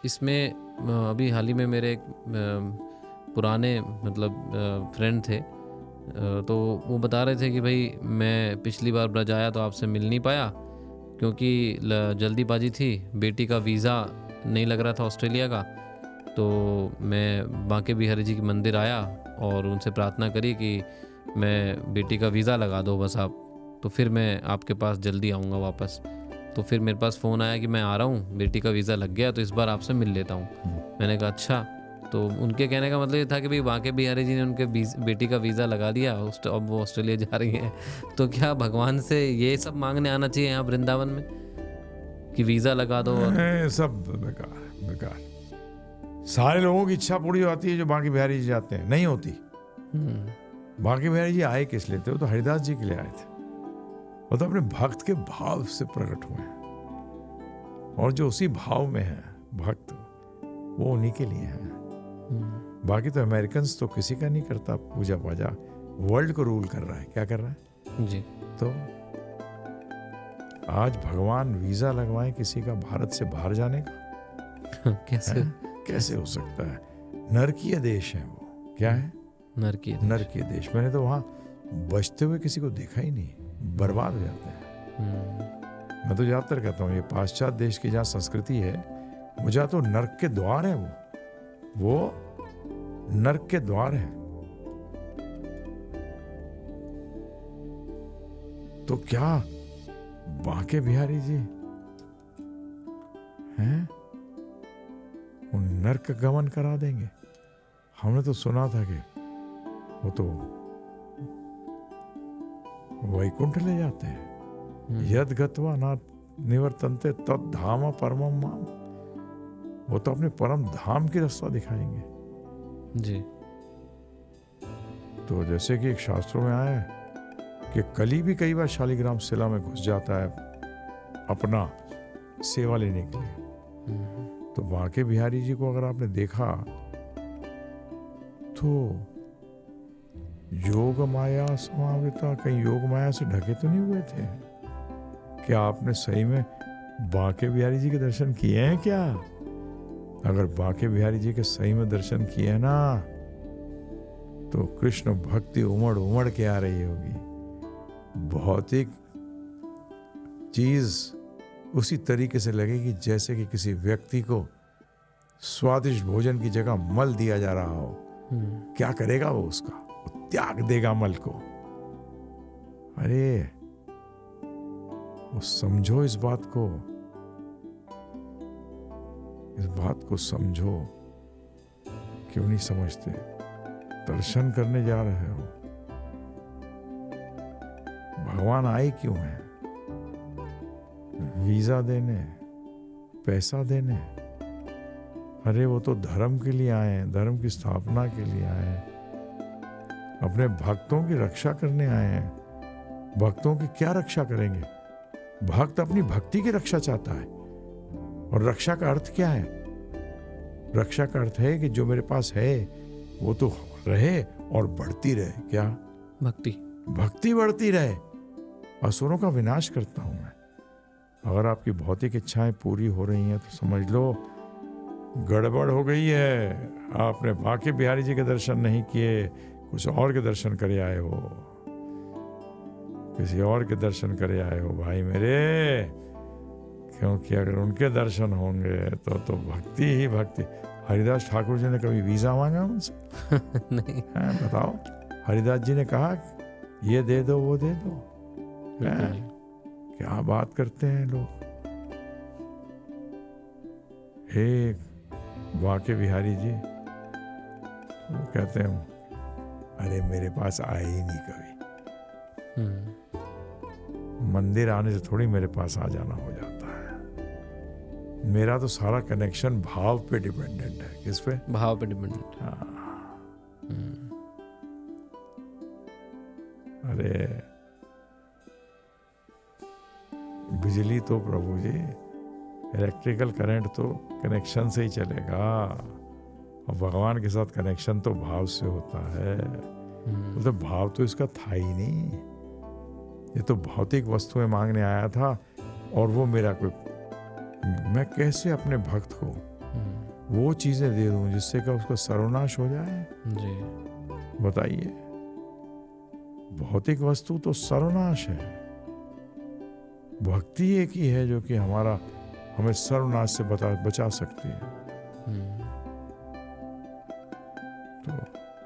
इसमें अभी हाल ही में मेरे एक पुराने फ्रेंड थे, तो वो बता रहे थे कि भाई मैं पिछली बार ब्रज आया तो आपसे मिल नहीं पाया क्योंकि जल्दीबाजी थी, बेटी का वीज़ा नहीं लग रहा था ऑस्ट्रेलिया का। तो मैं बांके बिहारी जी के मंदिर आया और उनसे प्रार्थना करी कि मैं बेटी का वीज़ा लगा दो बस आप, तो फिर मैं आपके पास जल्दी आऊँगा वापस। तो फिर मेरे पास फ़ोन आया कि मैं आ रहा हूँ, बेटी का वीज़ा लग गया तो इस बार आपसे मिल लेता हूँ। मैंने कहा अच्छा। तो उनके कहने का मतलब ये था कि भाई बांके बिहारी जी ने उनके बेटी का वीज़ा लगा दिया, अब वो ऑस्ट्रेलिया जा रही हैं। तो क्या भगवान से ये सब मांगने आना चाहिए यहाँ वृंदावन में कि वीज़ा लगा दो? और सब बेकार है, बेकार। सारे लोगों की इच्छा पूरी होती है जो बांके बिहारी जी जाते हैं, नहीं होती। बांके बिहारी जी आए किस लिए थे? वो तो हरिदास जी के लिए आए थे। वो तो अपने भक्त के भाव से प्रकट हुए हैं, और जो उसी भाव में है भक्त, वो उन्हीं के लिए है। बाकी तो अमेरिकन्स तो किसी का नहीं करता पूजा पाजा, वर्ल्ड को रूल कर रहा है। क्या कर रहा है जी। तो आज भगवान वीजा लगवाएं किसी का भारत से बाहर जाने का? कैसे हो सकता है? नरकीय देश है वो। क्या है? नरकीय देश। मैंने तो वहां बचते हुए किसी को देखा ही नहीं, बर्बाद हो जाते हैं। मैं तो ज्यादातर कहता हूँ ये पाश्चात्य देश की जहाँ संस्कृति है, वो जहाँ तो नर्क के द्वार है, वो नर्क के द्वार है। तो क्या बांके बिहारी जी हैं वो नर्क गमन करा देंगे? हमने तो सुना था कि वो तो वैकुंठ ले जाते हैं। यद गत्वा न निवर्तन्ते तद धाम परमम माम। वो तो अपने परम धाम की रास्ता दिखाएंगे जी। तो जैसे कि एक शास्त्रों में आया है कि कली भी कई बार शालिग्राम शिला में घुस जाता है अपना सेवा लेने के लिए। तो बांके बिहारी जी को अगर आपने देखा तो योग माया समाविता, कहीं योग माया से ढके तो नहीं हुए थे? क्या आपने सही में बांके बिहारी जी के दर्शन किए हैं क्या? अगर बांके बिहारी जी के सही में दर्शन किए हैं ना, तो कृष्ण भक्ति उमड़ उमड़ के आ रही होगी। भौतिक चीज उसी तरीके से लगेगी जैसे कि किसी व्यक्ति को स्वादिष्ट भोजन की जगह मल दिया जा रहा हो। क्या करेगा वो? उसका वो त्याग देगा मल को। अरे वो समझो इस बात को समझो। क्यों नहीं समझते? दर्शन करने जा रहे हो, भगवान आए क्यों हैं? वीजा देने, पैसा देने? अरे वो तो धर्म के लिए आए हैं, धर्म की स्थापना के लिए आए हैं, अपने भक्तों की रक्षा करने आए हैं। भक्तों की क्या रक्षा करेंगे? भक्त अपनी भक्ति की रक्षा चाहता है। और रक्षा का अर्थ क्या है? रक्षा का अर्थ है कि जो मेरे पास है वो तो रहे और बढ़ती रहे। क्या? भक्ति बढ़ती रहे। असुरों का विनाश करता हूं मैं। अगर आपकी भौतिक इच्छाएं पूरी हो रही हैं तो समझ लो गड़बड़ हो गई है। आपने बांके बिहारी जी के दर्शन नहीं किए, कुछ और के दर्शन करे आए हो, किसी और के दर्शन करे आए हो भाई मेरे। क्योंकि अगर उनके दर्शन होंगे तो भक्ति ही भक्ति। हरिदास ठाकुर जी ने कभी वीजा मांगा उनसे? नहीं। बताओ। हरिदास जी ने कहा ये दे दो वो दे दो? क्या बात करते हैं लोग। एक बांके बिहारी जी वो कहते हैं अरे मेरे पास आए ही नहीं कभी। मंदिर आने से थोड़ी मेरे पास आ जाना हो जाता है। मेरा तो सारा कनेक्शन भाव पे डिपेंडेंट है। किस पे? भाव पे डिपेंडेंट। अरे बिजली तो प्रभु जी, इलेक्ट्रिकल करंट तो कनेक्शन से ही चलेगा, और भगवान के साथ कनेक्शन तो भाव से होता है। तो भाव तो इसका था ही नहीं। ये तो भौतिक वस्तुएं मांगने आया था, और वो मेरा कोई, मैं कैसे अपने भक्त को वो चीजें दे दूं जिससे कि उसका सर्वनाश हो जाए? जी। बताइए। भौतिक वस्तु तो सर्वनाश है, भक्ति एक ही है जो कि हमें सर्वनाश से बचा सकती है। तो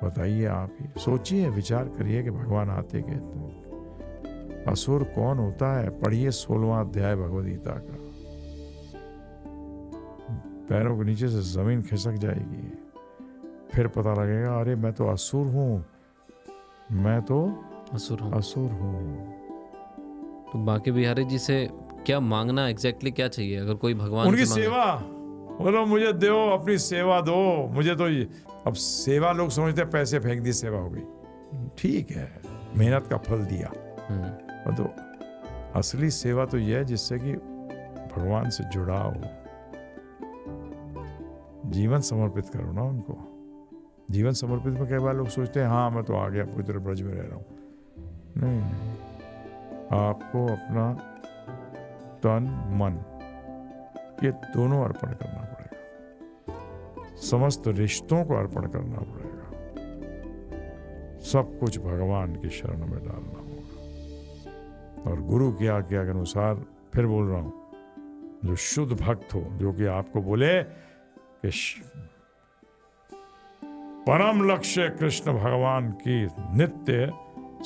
बताइए, आप ही सोचिए, विचार करिए कि भगवान आते कहते असुर कौन होता है। पढ़िए 16वां अध्याय भगवद गीता का, पैरों के नीचे से जमीन खिसक जाएगी, फिर पता लगेगा अरे मैं तो असुर हूँ, मैं तो असुर हूँ। तो बांके बिहारी जी से क्या मांगना, एग्जैक्टली क्या चाहिए अगर कोई भगवान उनकी से सेवा। बोलो मुझे दो, अपनी सेवा दो मुझे। तो अब सेवा लोग समझते हैं पैसे फेंक दिए सेवा हो गई, ठीक है, मेहनत का फल दिया। और तो असली सेवा तो यह है जिससे कि भगवान से जुड़ा हो, जीवन समर्पित करो ना उनको। जीवन समर्पित में कई बार लोग सोचते हैं हाँ मैं तो आ गया, पूरी तरह ब्रज में रह रहा हूँ। नहीं, आपको अपना तन मन ये दोनों अर्पण करना पड़ेगा, समस्त रिश्तों को अर्पण करना पड़ेगा, सब कुछ भगवान की शरण में डालना होगा। और गुरु की आज्ञा के अनुसार फिर बोल रहा हूं, जो शुद्ध भक्त हो, जो कि आपको बोले कि परम लक्ष्य कृष्ण भगवान की नित्य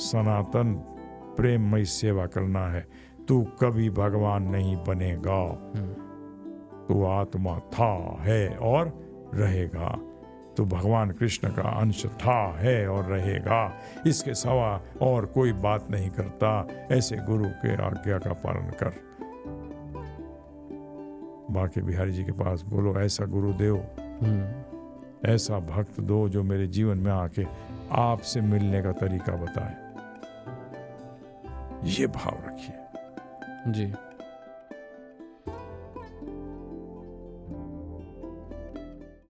सनातन प्रेममयी सेवा करना है, तू कभी भगवान नहीं बनेगा। तू आत्मा था, है और रहेगा। तू भगवान कृष्ण का अंश था, है और रहेगा। इसके सिवा और कोई बात नहीं करता। ऐसे गुरु के आज्ञा का पालन कर। बांके बिहारी जी के पास बोलो, ऐसा गुरु दो, ऐसा भक्त दो जो मेरे जीवन में आके आपसे मिलने का तरीका बताए। ये भाव रखिए जी।